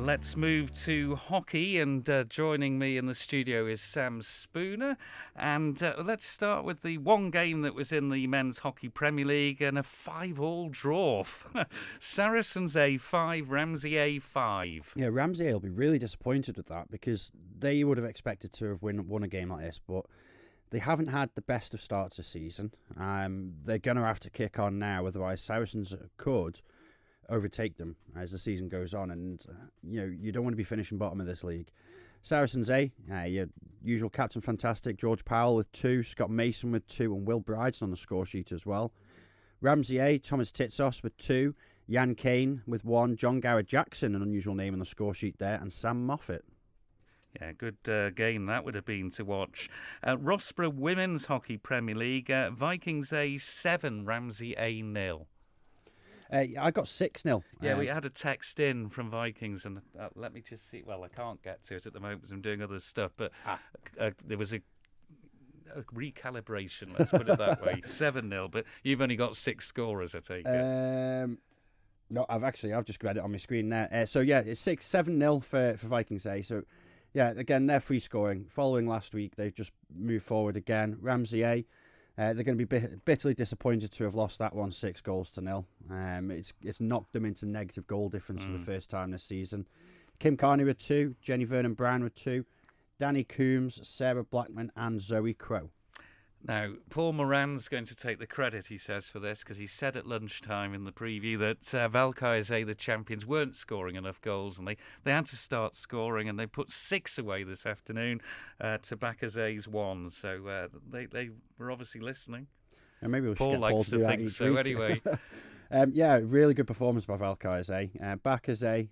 Let's move to hockey, and joining me in the studio is Sam Spooner. And let's start with the one game that was in the Men's Hockey Premier League and a 5-all draw. Saracens A 5, Ramsey A 5. Yeah, Ramsey will be really disappointed with that because they would have expected to have won a game like this, but they haven't had the best of starts this season. They're going to have to kick on now, otherwise Saracens could overtake them as the season goes on, and you don't want to be finishing bottom of this league. Saracens A, your usual captain fantastic, George Powell with 2, Scott Mason with 2, and Will Bryson on the score sheet as well. Ramsey A, Thomas Titsos with 2, Jan Kane with 1, John Garrett Jackson, an unusual name on the score sheet there, and Sam Moffat. Yeah, good game that would have been to watch. Rossborough Women's Hockey Premier League, Vikings A 7, Ramsey A 0. I got 6-0. Yeah, we had a text in from Vikings, and let me just see. Well, I can't get to it at the moment because I'm doing other stuff, but there was a recalibration, let's put it that way. 7-0, but you've only got 6 scorers, I take it. No, I've just read it on my screen there. So yeah, it's 7-0 for Vikings A. So yeah, again, they're free scoring. Following last week, they've just moved forward again. Ramsey A, they're going to be bitterly disappointed to have lost that one 6-0. It's knocked them into negative goal difference for the first time this season. Kim Carney with 2, Jenny Vernon-Brown with 2, Danny Coombs, Sarah Blackman, and Zoe Crow. Now, Paul Moran's going to take the credit, he says, for this, because he said at lunchtime in the preview that Vikings A, the champions, weren't scoring enough goals, and they had to start scoring, and they put 6 away this afternoon to Vikings A's 1. So they were obviously listening. And maybe we'll Paul likes to think so, anyway. Yeah, really good performance by Vikings A. Vikings A,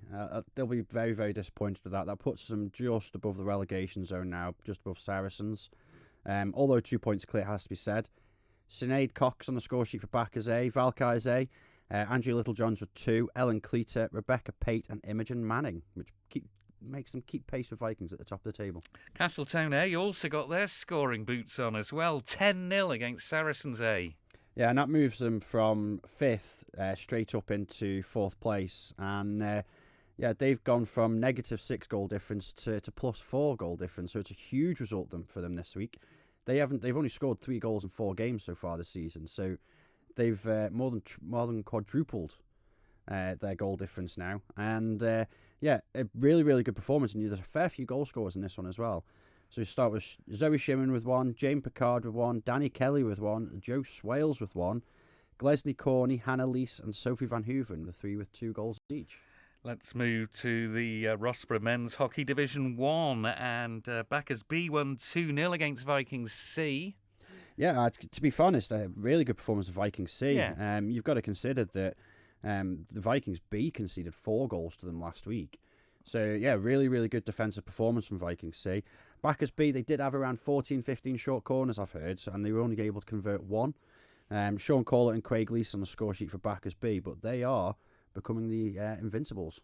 they'll be very, very disappointed with that. That puts them just above the relegation zone now, just above Saracens. Although 2 points clear, has to be said. Sinead Cox on the score sheet for Vikings A. Vikings A, Andrew Littlejohns with 2, Ellen Cleater, Rebecca Pate, and Imogen Manning, which makes them keep pace with Vikings at the top of the table. Castletown A also got their scoring boots on as well. 10-0 against Saracens A. Yeah, and that moves them from 5th straight up into 4th place. And they've gone from -6 goal difference to +4 goal difference. So it's a huge result for them this week. They've only scored 3 goals in 4 games so far this season. So they've more than quadrupled their goal difference now. And a really, really good performance. And there's a fair few goal scorers in this one as well. So we start with Zoe Shimon with 1, Jane Picard with 1, Danny Kelly with 1, Joe Swales with 1, Glesney Corney, Hannah Lees, and Sophie Van Hooven, the 3 with 2 goals each. Let's move to the Rossborough Men's Hockey Division 1, and Vikings B won 2-0 against Vikings C. Yeah, to be honest, a really good performance of Vikings C. Yeah. You've got to consider that the Vikings B conceded 4 goals to them last week. So, yeah, really, really good defensive performance from Vikings C. Vikings B, they did have around 14, 15 short corners, I've heard, and they were only able to convert 1. Sean Corlett and Craig Leeson on the score sheet for Vikings B, but they are becoming the Invincibles.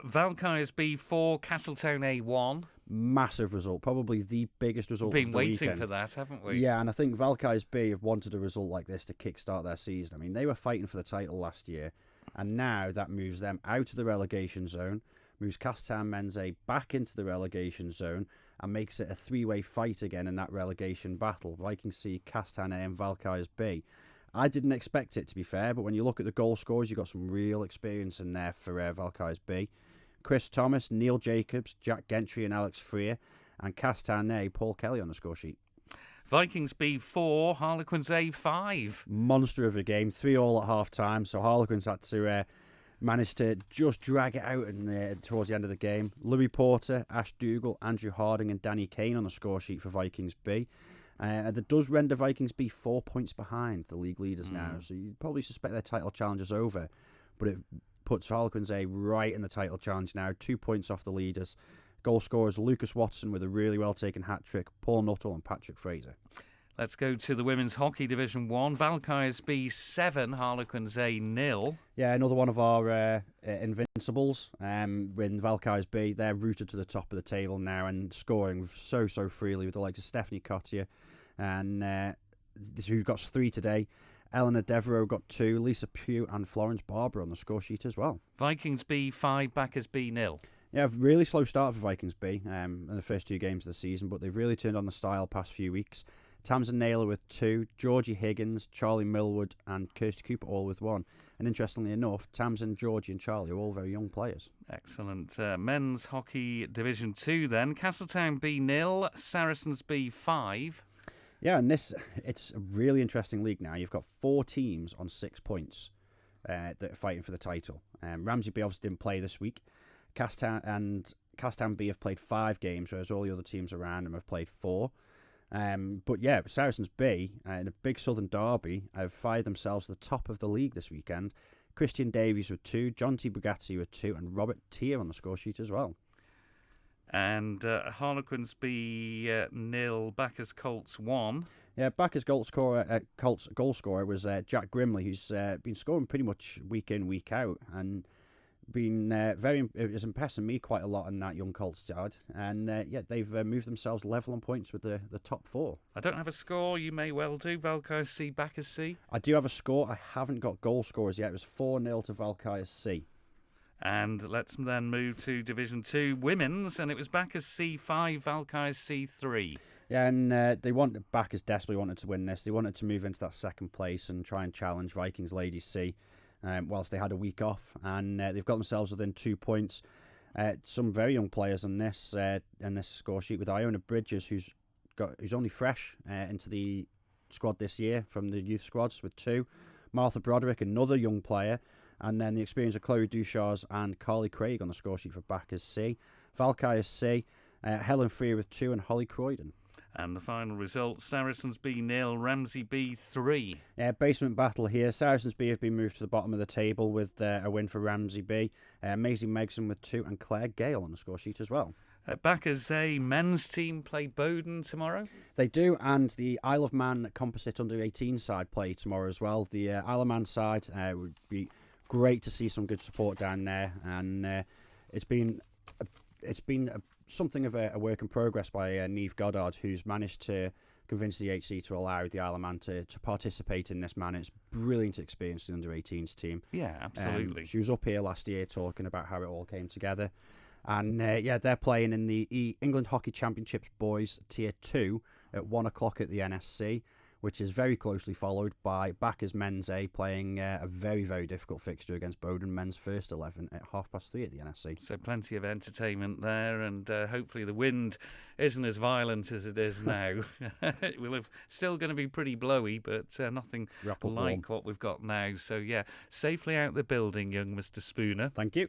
Vikings B 4, Castletown A 1. Massive result, probably the biggest result of the weekend. We've been waiting for that, haven't we? Yeah, and I think Vikings B have wanted a result like this to kickstart their season. I mean, they were fighting for the title last year, and now that moves them out of the relegation zone, moves Castletown Men's A back into the relegation zone, and makes it a 3-way fight again in that relegation battle. Vikings C, Castletown A, and Vikings B. I didn't expect it, to be fair, but when you look at the goal scorers, you've got some real experience in there for Vikings B. Chris Thomas, Neil Jacobs, Jack Gentry, and Alex Freer, and Castletown A, Paul Kelly on the score sheet. Vikings B 4, Harlequins A 5. Monster of a game, 3-all at half time, so Harlequins had to manage to just drag it out towards the end of the game. Louis Porter, Ash Dougal, Andrew Harding, and Danny Kane on the score sheet for Vikings B. That does render Vikings B 4 points behind the league leaders now, so you'd probably suspect their title challenge is over, but it puts Harlequins A right in the title challenge now, 2 points off the leaders. Goal scorers Lucas Watson with a really well taken hat-trick, Paul Nuttall and Patrick Fraser. Let's go to the Women's Hockey Division 1. Vikings B 7, Harlequins A 0. Yeah, another one of our Invincibles. With Vikings B, they're rooted to the top of the table now and scoring so freely with the likes of Stephanie Cottier, and who got 3 today. Eleanor Devereaux got 2, Lisa Pugh and Florence Barber on the score sheet as well. Vikings B 5, Backers B 0. Yeah, really slow start for Vikings B in the first 2 games of the season, but they've really turned on the style past few weeks. Tamsin Naylor with 2, Georgie Higgins, Charlie Millwood and Kirsty Cooper all with 1. And interestingly enough, Tamsin, Georgie and Charlie are all very young players. Excellent. Men's Hockey Division 2 then. Castletown B 0, Saracens B 5. Yeah, and it's a really interesting league now. You've got 4 teams on 6 points that are fighting for the title. Ramsey B obviously didn't play this week. Castletown B have played 5 games, whereas all the other teams around them have played 4. But yeah, Saracens B, in a big Southern derby, have fired themselves to the top of the league this weekend. Christian Davies with 2, John T. Bugatti with 2, and Robert Tier on the score sheet as well. And Harlequins B 0, Backers Colts 1. Yeah, Backers Colts goal scorer was Jack Grimley, who's been scoring pretty much week in, week out, and been it was impressing me quite a lot on that young Colts side. And yeah, they've moved themselves level on points with the top 4. I don't have a score. You may well do. Valkyrie C, Backers C. I do have a score. I haven't got goal scorers yet. It was 4-0 to Valkyrie C. And let's then move to Division 2 Women's, and it was Backers C 5, Valkyrie C 3. Yeah, and Backers desperately wanted to win this. They wanted to move into that second place and try and challenge Vikings Ladies C, whilst they had a week off, and they've got themselves within 2 points. Some very young players on this score sheet, with Iona Bridges, who's only fresh into the squad this year from the youth squads with 2. Martha Broderick, another young player. And then the experience of Chloe Duchars and Carly Craig on the score sheet for Backers C. Valkyrie C, Helen Freer with 2, and Holly Croydon. And the final result, Saracens B 0, Ramsey B 3. Basement battle here. Saracens B have been moved to the bottom of the table with a win for Ramsey B. Maisie Megson with 2, and Claire Gale on the score sheet as well. Backers A men's team play Bowden tomorrow. They do, and the Isle of Man Composite Under-18 side play tomorrow as well. The Isle of Man side would be great to see some good support down there, and it's been something of a work in progress by Neve Goddard, who's managed to convince the HC to allow the Isle of Man to participate in this manner. It's brilliant experience for the Under-18s team. Yeah, absolutely. She was up here last year talking about how it all came together, and they're playing in the England Hockey Championships Boys Tier 2 at 1 o'clock at the NSC, which is very closely followed by Backers Men's A playing a very, very difficult fixture against Bowden Men's First 11 at 3:30 at the NSC. So plenty of entertainment there, and hopefully the wind isn't as violent as it is now. It will have still going to be pretty blowy, but nothing like what we've got now. So yeah, safely out the building, young Mr. Spooner. Thank you.